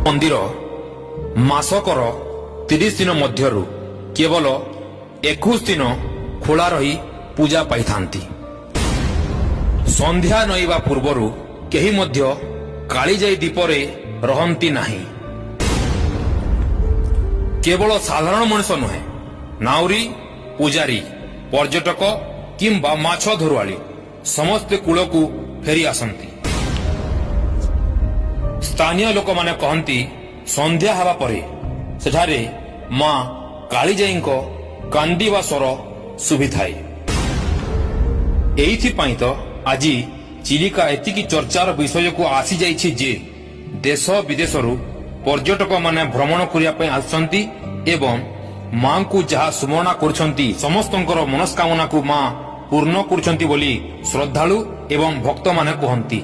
ମନ୍ଦିର ମାସକର 30 ଦିନ ମଧ୍ୟରୁ କେବଳ 21 ଦିନ ଖୋଲା ରହି ପୂଜା ପାଇଥାନ୍ତି। ସନ୍ଧ୍ୟା ନଇବା ପୂର୍ବରୁ କେହି ମଧ୍ୟ କାଳିଜାଇ ଦ୍ୱୀପରେ ରହନ୍ତି ନାହିଁ। କେବଳ ସାଧାରଣ ମଣିଷ ନୁହେଁ, ନାଉରୀ, ପୂଜାରୀ, ପର୍ଯ୍ୟଟକ କିମ୍ବା ମାଛ ଧରୁଆଳି ସମସ୍ତେ କୂଳକୁ ଫେରି ଆସନ୍ତି। ସ୍ଥାନୀୟ ଲୋକମାନେ କହନ୍ତି, ସନ୍ଧ୍ୟା ହେବା ପରେ ସେଠାରେ ମା କାଳିଜାଇଙ୍କ କାନ୍ଦିବା ସ୍ୱର ଶୁଭିଥାଏ। ଏଇଥିପାଇଁ ତ ଆଜି ଚିଲିକା ଏତିକି ଚର୍ଚ୍ଚାର ବିଷୟକୁ ଆସିଯାଇଛି ଯେ ଦେଶ ବିଦେଶରୁ ପର୍ଯ୍ୟଟକମାନେ ଭ୍ରମଣ କରିବା ପାଇଁ ଆସୁଛନ୍ତି ଏବଂ ମାଙ୍କୁ ଯାହା ସୁମନା କରୁଛନ୍ତି ସମସ୍ତଙ୍କର ମନସ୍କାମନାକୁ ମା ପୂର୍ଣ୍ଣ କରୁଛନ୍ତି ବୋଲି ଶ୍ରଦ୍ଧାଳୁ ଏବଂ ଭକ୍ତମାନେ କୁହନ୍ତି।